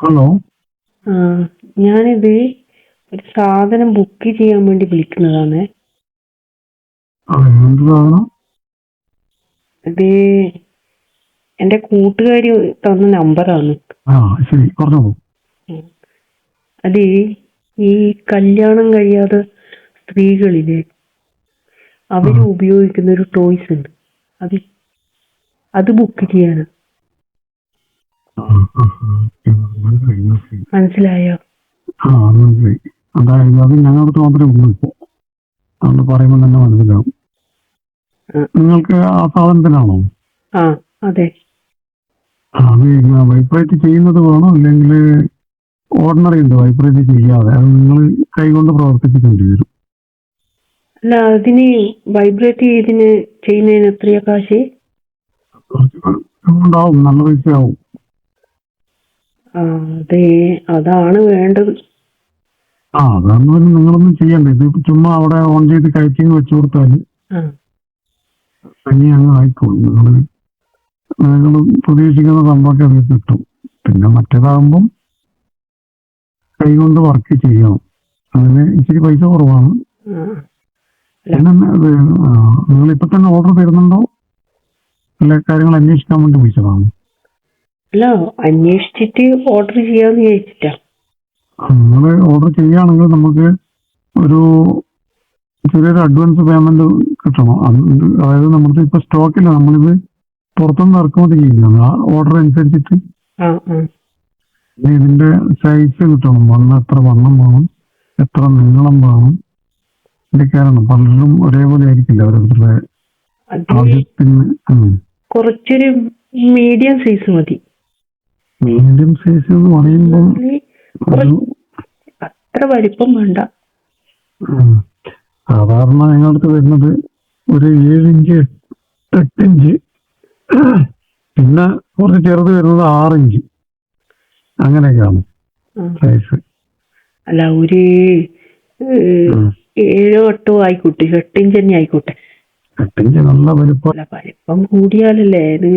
Hello. ആ, ഞാനിത് ഒരു സാധനം ബുക്ക് ചെയ്യാൻ വേണ്ടി വിളിക്കുന്നതാണ്. എന്ത് സാധനം? ഇത് എന്റെ കൂട്ടുകാരി തന്ന നമ്പറാണ്. ആ ശരി, പറഞ്ഞോളൂ. അത് ഈ കല്യാണം കഴിയാതെ സ്ത്രീകളില് അവര് ഉപയോഗിക്കുന്ന ഒരു ടോയ്സ് ഉണ്ട്. അത് അത് ബുക്ക് ചെയ്യാന്. മനസ്സിലായോ? മനസ്സിലായി. അതായത് അത് ഞങ്ങളുടെ മാത്രമേ ഉള്ളൂ ഇപ്പോ. അതുകൊണ്ട് പറയുമ്പോൾ തന്നെ മനസ്സിലാവും. നിങ്ങൾക്ക് ആ സാധനത്തിനാണോ? ആ അതെ. അത് വൈബ്രേറ്റ് ചെയ്യുന്നത് വേണോ, അല്ലെങ്കിൽ ഓർഡിനറി ഉണ്ട് വൈബ്രേറ്റ് ചെയ്യാതെ? അത് നിങ്ങൾ കൈകൊണ്ട് പ്രവർത്തിപ്പിക്കേണ്ടി വരും. അല്ല, അതിന് വൈബ്രേറ്റ് ചെയ്യുന്നതിന് എത്രയാ കാശ്? ഉണ്ടാവും, നല്ല പൈസയാവും. അതെ, അതാണ് വേണ്ടത്. അതൊന്നും നിങ്ങളൊന്നും ചെയ്യണ്ട. ഇത് ചുമ്മാ അവിടെ ഓൺ ചെയ്ത് കയറ്റിങ് വെച്ചു കൊടുത്താൽ തനി അങ്ങ് ആയിക്കോളും. നിങ്ങൾ പ്രതീക്ഷിക്കുന്ന സംഭവമൊക്കെ അതിൽ കിട്ടും. പിന്നെ മറ്റേതാകുമ്പം കൈകൊണ്ട് വർക്ക് ചെയ്യണം. അതിന് ഇച്ചിരി പൈസ കുറവാണ്. നിങ്ങൾ ഇപ്പൊ തന്നെ ഓർഡർ തരുന്നുണ്ടോ, എല്ലാ കാര്യങ്ങൾ അന്വേഷിക്കാൻ വേണ്ടി വിളിച്ചതാണ്? അല്ല, അന്വേഷിച്ചിട്ട് ഓർഡർ ചെയ്യാന്ന് വിചാരിച്ചിട്ടാ. നിങ്ങൾ ഓർഡർ ചെയ്യുകയാണെങ്കിൽ നമുക്ക് ഒരു ചെറിയൊരു അഡ്വാൻസ് പേയ്മെന്റ് കിട്ടണം. അതായത് നമ്മുടെ ഇപ്പൊ സ്റ്റോക്കില്ല, നമ്മളിത് പുറത്തുനിന്ന് ഇറക്കുമതി ചെയ്യുന്നത്. ആ ഓർഡർ അനുസരിച്ചിട്ട് ഇതിന്റെ സൈസ് കിട്ടണം. എത്ര വണ്ണം വേണം, എത്ര നീളം വേണം, ഇതൊക്കെയാണ്. പലരും ഒരേപോലെ ആയിരിക്കില്ല ഓരോരുത്തരുടെ ആവശ്യത്തിന്. കുറച്ചൊരു മീഡിയം സൈസ് മതി. മീഡിയം സൈസ് എന്ന് പറയുമ്പോൾ അത്ര വലിപ്പം വേണ്ട. സാധാരണ ഞങ്ങളടുത്ത് വരുന്നത് ഒരു 7 ഇഞ്ച് 8 ഇഞ്ച്, പിന്നെ കുറച്ച് ചെറുത് വരുന്നത് 6 ഇഞ്ച്, അങ്ങനെയൊക്കെയാണ് സൈസ്. അല്ല, ഒരു 7 8 ആയിക്കോട്ടെ, 8 ഇഞ്ച് തന്നെ ആയിക്കോട്ടെ. 8 ഇഞ്ച് നല്ല വലിപ്പം. വലിപ്പം കൂടിയാലല്ലേ ഇത്.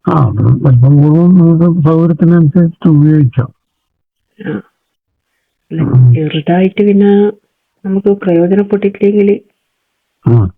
അത് വലിപ്പം കൂടുമ്പോൾ നിങ്ങൾക്ക് സൗകര്യത്തിനനുസരിച്ചിട്ട് ഉപയോഗിക്കാം. ചെറുതായിട്ട് പിന്നെ നമുക്ക് പ്രയോജനപ്പെട്ടിട്ടില്ലെങ്കിൽ.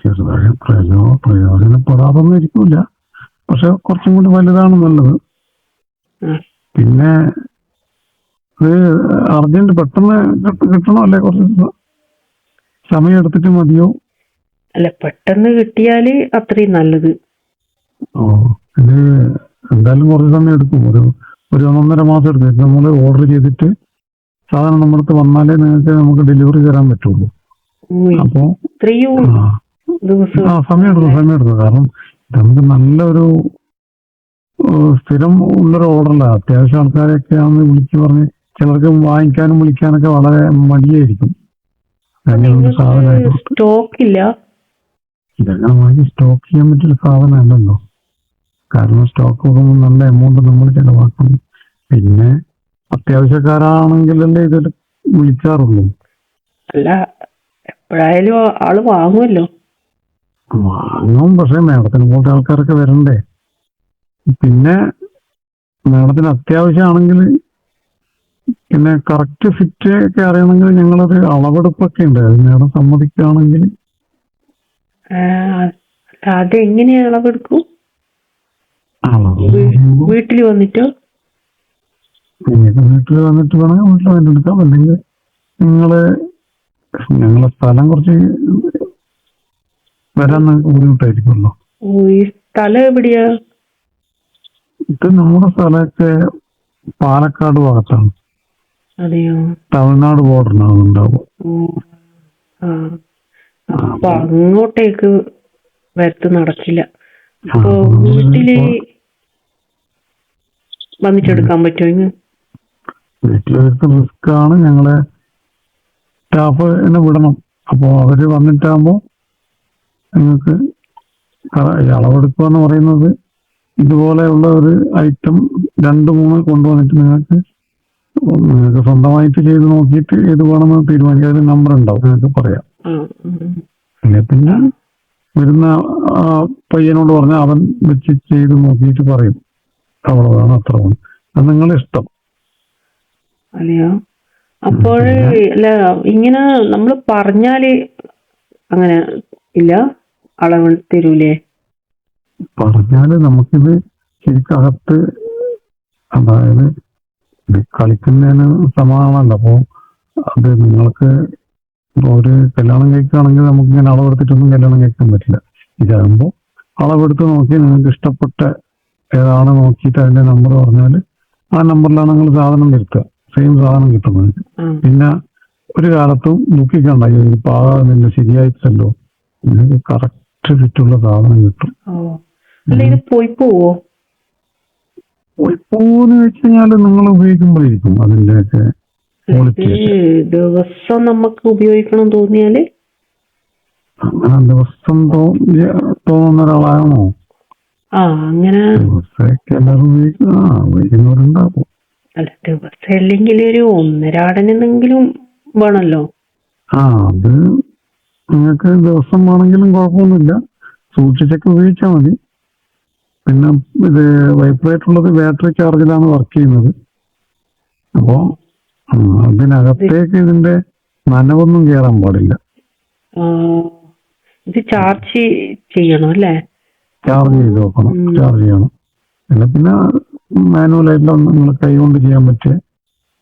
ചെറുതായി പ്രയോജനപ്പെടാതൊന്നും ഇരിക്കൂല. പക്ഷെ കുറച്ചും കൂടി വലുതാണ് നല്ലത്. പിന്നെ ഇത് അർജന്റ് പെട്ടെന്ന് കിട്ടണോ, അല്ലെ കുറച്ച് സമയം എടുത്തിട്ട് മതിയോ? അല്ല, പെട്ടെന്ന് കിട്ടിയാല് അത്രയും നല്ലത്. ഇത് എന്തായാലും കുറച്ച് സമയം എടുക്കും. ഒരു 1.5 മാസം എടുക്കും. നമ്മൾ ഓർഡർ ചെയ്തിട്ട് സാധനം നമ്മുടെ അടുത്ത് വന്നാലേ നമുക്ക് ഡെലിവറി തരാൻ പറ്റുള്ളൂ. അപ്പോ സമയം എടുക്കും. കാരണം നമുക്ക് നല്ലൊരു സ്ഥിരം ഉള്ളൊരു ഓർഡറല്ല. അത്യാവശ്യം ആൾക്കാരൊക്കെ ആണെന്ന് വിളിച്ചു പറഞ്ഞ് ചിലർക്ക് വാങ്ങിക്കാനും വിളിക്കാനൊക്കെ വളരെ മടിയായിരിക്കും. സ്റ്റോക്ക് ഇതെല്ലാം വാങ്ങി സ്റ്റോക്ക് ചെയ്യാൻ പറ്റിയ സാധനമല്ലല്ലോ. കാരണം സ്റ്റോക്ക് കൊടുക്കുമ്പോൾ നല്ല എമൗണ്ട് നമ്മൾ ചെലവാക്കണം. പിന്നെ അത്യാവശ്യക്കാരാണെങ്കിലല്ലേ ഇതിൽ വിളിക്കാറുള്ളൂ. അല്ല, എപ്പോഴായാലും ആള് വാങ്ങുമല്ലോ. വാങ്ങും, പക്ഷെ മേഡത്തിന് പോലത്തെ ആൾക്കാരൊക്കെ വരണ്ടേ. പിന്നെ മേഡത്തിന് അത്യാവശ്യമാണെങ്കിൽ, പിന്നെ കറക്റ്റ് ഫിറ്റ് ഒക്കെ അറിയണമെങ്കിൽ ഞങ്ങളൊരു അളവെടുപ്പൊക്കെ ഉണ്ട്. അത് മേഡം സമ്മതിക്കുകയാണെങ്കിൽ. അതെങ്ങനെയാ അളവെടുക്കും? വീട്ടിൽ വന്നിട്ടോ? വീട്ടിൽ വന്നിട്ട് വേണമെങ്കിൽ വീട്ടിൽ വന്നിട്ട് എടുക്കാം. അല്ലെങ്കിൽ ഞങ്ങളെ സ്ഥലം കുറച്ച് വരാൻ ബുദ്ധിമുട്ടായിരിക്കുമല്ലോ. ഈ സ്ഥലം എവിടെയാ? ഇത് നമ്മുടെ സ്ഥലമൊക്കെ പാലക്കാട് ഭാഗത്താണ്. അതെയോ? തമിഴ്നാട് ബോർഡറിനാണ് ഉണ്ടാവും. അപ്പൊ അങ്ങോട്ടേക്ക് വരത്ത് നടക്കില്ല. അപ്പൊ വീട്ടില് വന്നിട്ടെടുക്കാൻ പറ്റുമോ? വീട്ടിൽ വരുത്ത റിസ്ക് ആണ്. ഞങ്ങളെ സ്റ്റാഫ് എന്നെ വിടണം. അപ്പോ അവര് വന്നിട്ടാകുമ്പോ നിങ്ങൾക്ക് അളവെടുക്കുക എന്ന് പറയുന്നത് ഇതുപോലെയുള്ള ഒരു ഐറ്റം 2-3 കൊണ്ടുവന്നിട്ട് നിങ്ങൾക്ക് സ്വന്തമായിട്ട് ചെയ്ത് നോക്കിയിട്ട് ഏത് വേണമെന്ന് തീരുമാനിക്കാൻ ഒരു നമ്പർ ഉണ്ടാവും, നിങ്ങൾക്ക് പറയാം. പിന്നെ വരുന്ന പയ്യനോട് പറഞ്ഞാൽ അവൻ വെച്ച് ചെയ്ത് നോക്കിയിട്ട് പറയും അത്ര വേണം, അത്ര വേണം. അത് നിങ്ങളുടെ ഇഷ്ടം. അതെയോ? അപ്പോൾ അല്ല, ഇങ്ങനെ നമ്മൾ പറഞ്ഞാല് അങ്ങനെ ഇല്ല, അളവ് തരൂലേ? പറഞ്ഞാല് നമുക്കിത് ശരിക്കകത്ത്, അതായത് ഇത് കളിക്കുന്നതിന് സമാനമല്ല. അപ്പോ അത് നിങ്ങൾക്ക് ഇപ്പൊ ഒരു കല്യാണം കഴിക്കുകയാണെങ്കിൽ നമുക്ക് ഇങ്ങനെ അളവെടുത്തിട്ടൊന്നും കല്യാണം കഴിക്കാൻ പറ്റില്ല. ഇതാകുമ്പോൾ അളവെടുത്ത് നോക്കി നിങ്ങൾക്ക് ഇഷ്ടപ്പെട്ട ഏതാണ് നോക്കിയിട്ട് അതിന്റെ നമ്പർ പറഞ്ഞാൽ ആ നമ്പറിലാണ് നിങ്ങൾ സാധനം വരുത്തുക. സെയിം സാധനം കിട്ടും നിങ്ങൾക്ക്. പിന്നെ ഒരു കാലത്തും ദുഃഖിക്കണ്ട, ഇത് പാകാകുന്നില്ല, ശരിയായിട്ടല്ലോ, നിങ്ങൾക്ക് കറക്റ്റ് ഫിറ്റുള്ള സാധനം കിട്ടും. ഇത് പോയി പോവോ? പോന്ന് വെച്ച് കഴിഞ്ഞാൽ നിങ്ങൾ ഉപയോഗിക്കുമ്പോഴേക്കും അതിന്റെയൊക്കെ ദിവസം നമുക്ക് ഉപയോഗിക്കണം തോന്നിയാല് അങ്ങനെ ദിവസം തോന്നുന്ന ഒരാളാണോ? അങ്ങനെ ദിവസമൊക്കെ എല്ലാവരും ഉപയോഗിക്കുന്നവരുണ്ടാവും. അല്ല, ദിവസം അല്ലെങ്കിൽ ഒരു ഒന്നരാടനെന്തെങ്കിലും വേണല്ലോ. അത് നിങ്ങൾക്ക് ദിവസം വേണമെങ്കിലും കുഴപ്പമൊന്നുമില്ല, സൂക്ഷിച്ചൊക്കെ ഉപയോഗിച്ചാൽ മതി. പിന്നെ ഇത് വൈബ്രേറ്റ് ഉള്ളത് ബാറ്ററി ചാർജിലാണ് വർക്ക് ചെയ്യുന്നത്. അപ്പോ അതിനകത്തേക്ക് ഇതിന്റെ നനവൊന്നും കയറാൻ പാടില്ല. ഇത് ചാർജ് ചെയ്യണം അല്ലേ? ചാർജ് ചെയ്ത് നോക്കണം, ചാർജ് ചെയ്യണം. അല്ല പിന്നെ മാനുവലായിട്ടുള്ള നിങ്ങൾ കൈ കൊണ്ട് ചെയ്യാൻ പറ്റിയ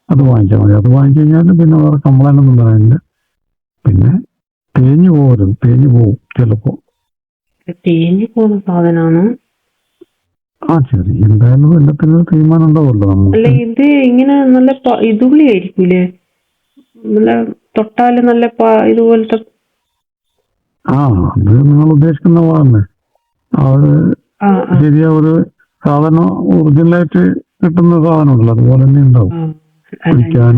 അത് വാങ്ങിച്ചാൽ മതി. അത് വാങ്ങിച്ചു കഴിഞ്ഞാൽ പിന്നെ വേറെ കംപ്ലൈന്റ് ഒന്നും പറയാനില്ല. പിന്നെ തേഞ്ഞു പോകരുത്, തേഞ്ഞു പോവും ചിലപ്പോ. തേഞ്ഞു പോകുന്ന സാധനമാണ്. ശരി, എന്തായാലും എല്ലാത്തിനും തീരുമാനം ഉണ്ടാവുമല്ലോ നമുക്ക്. അല്ല, ഇത് ഇങ്ങനെ നല്ല ഇതുള്ളി ആയിരിക്കൂലേ? നല്ല തൊട്ടാല് നല്ല ഇതുപോലത്തെ. അത് നിങ്ങൾ ഉദ്ദേശിക്കുന്ന പോലെ അത് ശരിയാ, ഒരു സാധനം ഒറിജിനലായിട്ട് കിട്ടുന്ന സാധനമുണ്ടല്ലോ, അതുപോലെ തന്നെ ഉണ്ടാവും. ഞാൻ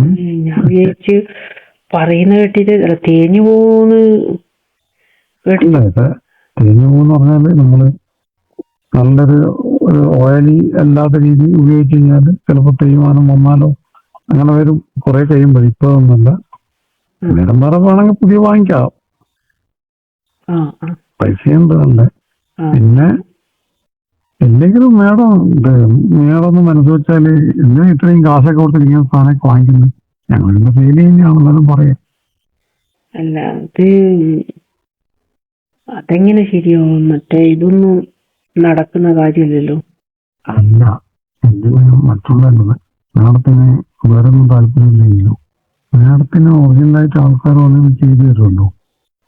വിചാരിച്ച് പറയുന്ന കേട്ടിട്ട് തേഞ്ഞു പോന്ന്. തേഞ്ഞു പോന്ന് പറഞ്ഞാല് നമ്മള് നല്ലൊരു ഓയിലി അല്ലാത്ത രീതി ഉപയോഗിച്ച് കഴിഞ്ഞാൽ ചിലപ്പോൾ തേയ്മാനം വന്നാലോ അങ്ങനെ വരും കുറെ കഴിയുമ്പോൾ. ഇപ്പൊ ഒന്നുമല്ല, നേരം വേറെ വേണമെങ്കിൽ പുതിയ വാങ്ങിക്കാം, പൈസയുണ്ട് നല്ല. പിന്നെ എന്തെങ്കിലും മേടൊന്ന് മനസ്സ് വെച്ചാല് എന്തിനാ ഇത്രയും കാശൊക്കെ കൊടുത്ത് ഇങ്ങനെ സാധനമൊക്കെ വാങ്ങിക്കുന്നത്, ഞങ്ങളുടെ ഫെയിൽ ചെയ്യുന്നതാണെന്നാലും പറയാം. അല്ല, അതെങ്ങനെ ശരിയാവും? മറ്റേ ഇതൊന്നും നടക്കുന്ന കാര്യമില്ലല്ലോ. അല്ല, എന്തിനും മറ്റുള്ളത് മേഡത്തിന് വേറൊന്നും താല്പര്യമില്ലെങ്കിലും മേഡത്തിന് ഒറിജിനലായിട്ട് ആൾക്കാർ വന്ന് ചെയ്തു തരുമല്ലോ,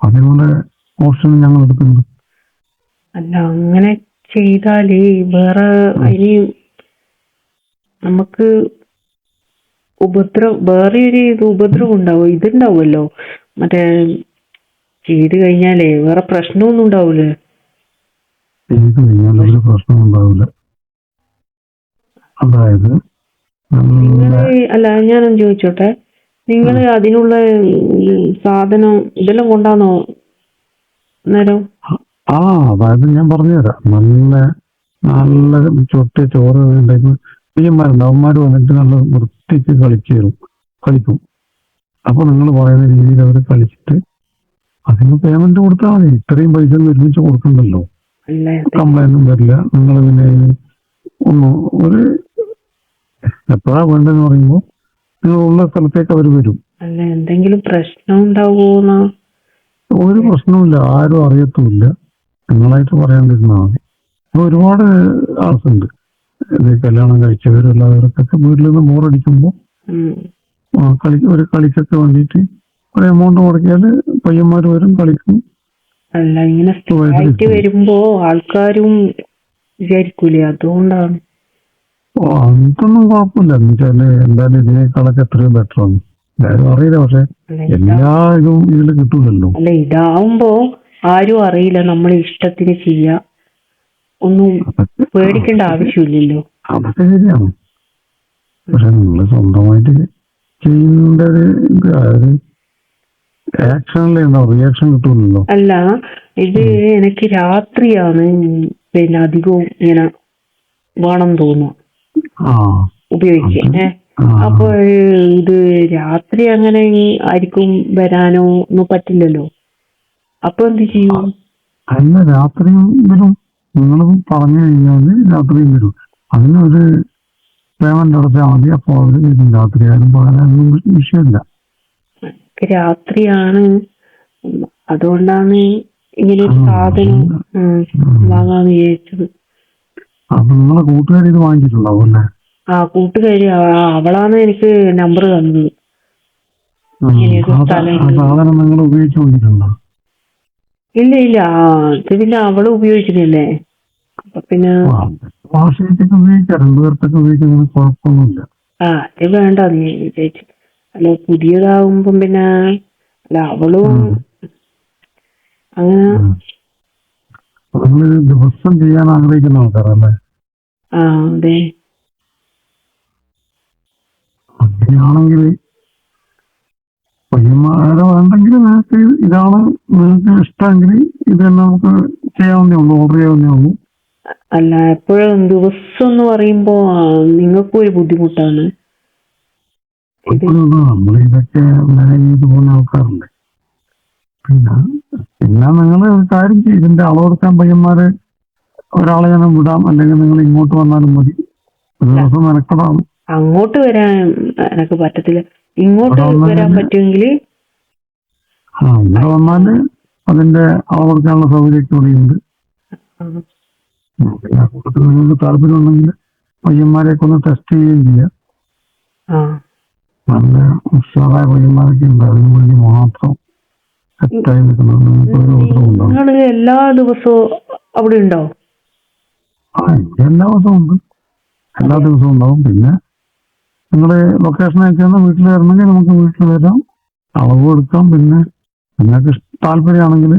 അതിനുള്ള ഓപ്ഷൻ ഞങ്ങൾ എടുക്കുന്നുണ്ട്. അല്ല, അങ്ങനെ ചെയ്താല് വേറെ ഇനി നമുക്ക് വേറെ ഒരു ഉപദ്രവം ഉണ്ടാവും. ഇതുണ്ടാവുമല്ലോ, മറ്റേ ചെയ്ത് കഴിഞ്ഞാലേ വേറെ പ്രശ്നമൊന്നും ഉണ്ടാവൂലേ? ചെയ്ത് കഴിഞ്ഞാൽ ഒരു പ്രശ്നം ഉണ്ടാവില്ല. അതായത് അല്ല, ഞാനൊന്ന് ചോദിച്ചോട്ടെ, നിങ്ങൾ അതിനുള്ള സാധനം ഇതെല്ലാം കൊണ്ടാണോ നേരം? അതായത് ഞാൻ പറഞ്ഞുതരാം. നല്ല ചൊട്ടിയ ചോറ് ഉണ്ടെങ്കിൽ പയ്യന്മാരുണ്ട്, അവന്മാർ വന്നിട്ട് നല്ല വൃത്തിക്ക് കളിക്കും. അപ്പൊ നിങ്ങൾ പറയുന്ന രീതിയിൽ അവർ കളിച്ചിട്ട് അതിന് പേയ്മെന്റ് കൊടുത്താൽ മതി. ഇത്രയും പൈസ ഒരുമിച്ച് കൊടുക്കണ്ടല്ലോ, കംപ്ലൈന്റും വരില്ല. നിങ്ങൾ പിന്നെ ഒരു എപ്പോഴാ വേണ്ടെന്ന് പറയുമ്പോ നിങ്ങൾ ഉള്ള സ്ഥലത്തേക്ക് അവർ വരും. അല്ല, എന്തെങ്കിലും പ്രശ്നം ഉണ്ടാവുമോ? ഒരു പ്രശ്നവുമില്ല, ആരും അറിയത്തുമില്ല. നിങ്ങളായിട്ട് പറയാണ്ടിരുന്നാൽ മതി. ഒരുപാട് ആൾക്കുണ്ട് ഇത് കല്യാണം കഴിച്ചവരുള്ളവർക്കൊക്കെ വീട്ടിൽ നിന്ന് ബോറടിക്കുമ്പോ കളിക്കൊക്കെ വേണ്ടിയിട്ട് ഒരു എമൗണ്ട് മുടക്കിയാല് പയ്യന്മാർ വരും, കളിക്കും. അല്ല, ഇങ്ങനെ സ്ഥിരമായിട്ട് വരുമ്പോ ആൾക്കാരും വിചാരിക്കൂലേ, അതുകൊണ്ടാണ്. അതൊന്നും കുഴപ്പമില്ല. എന്നുവെച്ചാല് എന്തായാലും ഇതിനേക്കാളൊക്കെ എത്രയോ ബെറ്റർ ആണ്. എല്ലാരും അറിയില്ല, പക്ഷെ എല്ലാ ഇതും ഇതിൽ കിട്ടൂലല്ലോ. അല്ല, ഇതാവുമ്പോ ആരും അറിയില്ല, നമ്മൾ ഇഷ്ടത്തിന് ചെയ്യാ, ഒന്നും പേടിക്കേണ്ട ആവശ്യമില്ലല്ലോ. അതൊക്കെ ശരിയാണ്, പക്ഷെ നിങ്ങൾ സ്വന്തമായിട്ട് ചെയ്യുന്നത് അതായത് ആക്ഷനിലേ ഉണ്ടാവും, റിയാക്ഷൻ കിട്ടൂലല്ലോ. അല്ല, ഇത് എനിക്ക് രാത്രിയാണ് പിന്നെ അധികവും ഇങ്ങനെ വേണം തോന്നുന്നു ഉപയോഗിക്കാൻ. അപ്പൊ ഇത് രാത്രി അങ്ങനെ ആയിരിക്കും വരാനോ ഒന്നും പറ്റില്ലല്ലോ. അപ്പൊ എന്ത് ചെയ്യും? അല്ല, രാത്രിയും വരും. നിങ്ങൾ പറഞ്ഞു കഴിഞ്ഞാല് രാത്രിയും വരും. അതിനൊരു പേയ്മെന്റ് അടച്ചാൽ മതി. അപ്പോൾ അവര് വരും. രാത്രി ആയാലും പകലായാലും വിഷയമില്ല. രാത്രിയാണ്, അതുകൊണ്ടാണ് ഇങ്ങനെ ഒരു സാധനം വാങ്ങാന്ന് വിചാരിച്ചത്. അപ്പൊ നിങ്ങളെ കൂട്ടുകാർ ഇത് വാങ്ങിച്ചിട്ടുണ്ടാവും അല്ലേ? ആ കൂട്ടുകാരി അവളാണ് എനിക്ക് നമ്പർ തന്നത്. ഇങ്ങനെയൊരു ആ സ്ഥലമുണ്ട്. സാധനം നിങ്ങൾ ഉപയോഗിച്ച് നോക്കിയിട്ടുണ്ടോ? ഇല്ല ഇല്ല, ഇത് പിന്നെ അവള് ഉപയോഗിക്കുന്നില്ലേ, അപ്പൊ പിന്നെ വാഷിംഗ് ഉപയോഗിക്കാം. രണ്ടുപേർത്തൊക്കെ ഉപയോഗിക്കുന്നതിന് കുഴപ്പമൊന്നുമില്ല. അത് വേണ്ട നീ വിചാരിച്ചു. അല്ല പുതിയതാകുമ്പം പിന്നെ അല്ല അവളും അങ്ങനെ. നിങ്ങൾ ദിവസം ചെയ്യാൻ ആഗ്രഹിക്കുന്ന ആൾക്കാരല്ലേ? അതെ. അങ്ങനെയാണെങ്കിൽ പയ്യന്മാരെ വേണ്ടെങ്കിൽ നിങ്ങൾക്ക് ഇതാണ് നിങ്ങൾക്ക് ഇഷ്ടമെങ്കിൽ ഇത് തന്നെ നമുക്ക് ചെയ്യാവുന്നേ ഉള്ളൂ, ഓർഡർ ചെയ്യാവുന്നേ ഉള്ളൂ. അല്ല എപ്പോഴും ദിവസം എന്ന് പറയുമ്പോ നിങ്ങൾക്കും ഒരു ബുദ്ധിമുട്ടാണ്. നമ്മൾ ഇതൊക്കെ മാനേജ് ചെയ്ത് പോകുന്ന ആൾക്കാരുണ്ട്. പിന്നെ നിങ്ങൾ ഒരു കാര്യം ചെയ്യും, ഇതിന്റെ അളവെടുക്കാൻ പയ്യന്മാര് ഒരാളെ ഞാൻ വിടാം, അല്ലെങ്കിൽ നിങ്ങൾ ഇങ്ങോട്ട് വന്നാലും മതി. ഒരു ദിവസം മെനക്കെടാണ്. അങ്ങോട്ട് വരാൻ എനക്ക് പറ്റത്തില്ല. ഇങ്ങോട്ട് വരാൻ പറ്റുമെങ്കിൽ ഇവിടെ വന്നാല് അതിന്റെ അളവെടുക്കാനുള്ള സൗകര്യമൊക്കെ ഇവിടെയുണ്ട്. പിന്നെ കൂട്ടത്തിൽ നിങ്ങൾക്ക് താല്പര്യം ഉണ്ടെങ്കിൽ പയ്യന്മാരെയൊക്കെ ഒന്ന് ടെസ്റ്റ് ചെയ്യുകയും ചെയ്യാം. നല്ല ഉഷാറായ പയ്യന്മാരൊക്കെ ഉണ്ട്. അതിനു വേണ്ടി മാത്രം സെറ്റായി നിൽക്കുന്നത്. നിങ്ങൾക്ക് ഒരു ദിവസവും ഉണ്ടാവും. എല്ലാ ദിവസവും അവിടെ ഉണ്ടാവും? എല്ലാ ദിവസവും ഉണ്ട്, എല്ലാ ദിവസവും ഉണ്ടാവും. പിന്നെ നിങ്ങള് ലൊക്കേഷൻ അയച്ചാൽ വീട്ടിൽ വരണമെങ്കിൽ നമുക്ക് വീട്ടിൽ വരാം, അളവ് എടുക്കാം. പിന്നെ നിങ്ങൾക്ക് താല്പര്യമാണെങ്കിൽ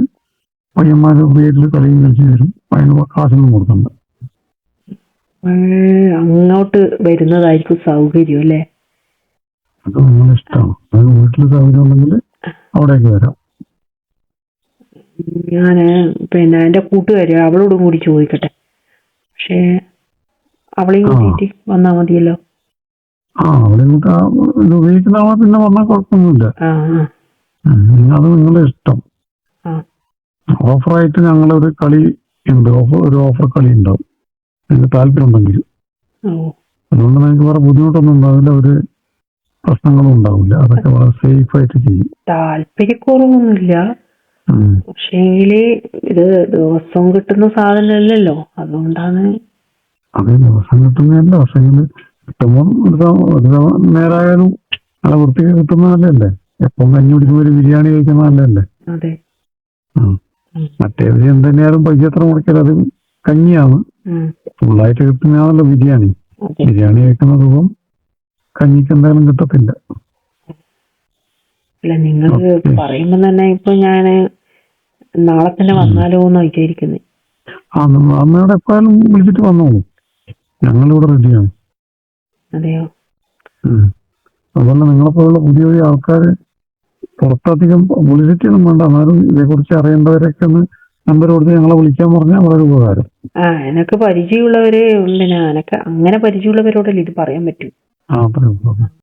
പയ്യന്മാര് വീട്ടിൽ കളിയും കളിച്ച് വരും. അതിന് കാശൊന്നും കൊടുക്കണ്ട. അങ്ങോട്ട് വരുന്നതായിരിക്കും സൗകര്യം അല്ലേ? അത് നിങ്ങളുടെ ഇഷ്ടമാണ്. വീട്ടിൽ സൗകര്യം ഉണ്ടെങ്കിൽ അവിടേക്ക് വരാം. ഞാന് പിന്നെ എന്റെ കൂട്ടുകാരി അവളോടും കൂടി ചോദിക്കട്ടെ. പക്ഷേ അവളെയും കൂട്ടിയിട്ട് വന്നാ മതിയല്ലോ. അവിടെ ഇത് ഉപയോഗിക്കുന്ന ആളെ പിന്നെ വന്നാൽ കുഴപ്പമൊന്നുമില്ല. അത് നിങ്ങളുടെ ഇഷ്ടം. ഓഫറായിട്ട് ഞങ്ങളൊരു കളി ഉണ്ട്, ഒരു ഓഫർ കളി ഉണ്ടാവും നിങ്ങൾക്ക് താല്പര്യം ഉണ്ടെങ്കിൽ. അതുകൊണ്ട് നിങ്ങൾക്ക് വേറെ ബുദ്ധിമുട്ടൊന്നും ഉണ്ടാവില്ല, ഒരു പ്രശ്നങ്ങളും ഉണ്ടാവില്ല. അതൊക്കെ വളരെ സേഫ് ആയിട്ട് ചെയ്യും. താല്പര്യക്കുറവൊന്നുമില്ല, പക്ഷേങ്കില് ഇത് ദിവസവും കിട്ടുന്ന സാധനമല്ലല്ലോ, അതുകൊണ്ടാണ്. അതെ, ദിവസം കിട്ടുന്നതല്ല. പക്ഷേങ്കില് കിട്ടുമ്പോൾ ഒരു നേരായാലും നല്ല വൃത്തിക്ക് കിട്ടുന്നതല്ലേ. എപ്പം കഞ്ഞി കുടിക്കുമ്പോൾ ഒരു ബിരിയാണി കഴിക്കുന്നതല്ലേ. അതെ. മറ്റേ എന്ത് തന്നെയാലും പൈസ എത്ര മുടക്കിയാലും അത് കഞ്ഞിയാണ്. ഫുള്ളായിട്ട് കിട്ടുന്നതാണല്ലോ ബിരിയാണി. ബിരിയാണി കഴിക്കുന്ന സുഖം കഞ്ഞിക്ക് എന്തായാലും കിട്ടത്തില്ല. അല്ല നിങ്ങൾ പറയുമ്പോ തന്നെ ഇപ്പൊ ഞാന് നാളെ തന്നെ വന്നാലോ എന്ന് വിചാരിക്കുന്നത്. അമ്മയോടെ എപ്പോഴും വിളിച്ചിട്ട് വന്നോളൂ, ഞങ്ങളിവിടെ റെഡിയാണ്. അതെയോ? അതുപോലെ നിങ്ങളെപ്പോലുള്ള പുതിയ പുതിയ ആൾക്കാര് പുറത്തധികം പബ്ലിസിറ്റി ഒന്നും വേണ്ട, എന്നാലും ഇതേക്കുറിച്ച് അറിയേണ്ടവരൊക്കെ ഒന്ന് നമ്പർ കൊടുത്ത് ഞങ്ങളെ വിളിക്കാൻ പറഞ്ഞാൽ വളരെ ഉപകാരം. എനക്ക് പരിചയമുള്ളവര് പിന്നെ എനക്ക് അങ്ങനെ പരിചയമുള്ളവരോടല്ലേ ഇത് പറയാൻ പറ്റൂ. അത്രേ ഉള്ളൂ.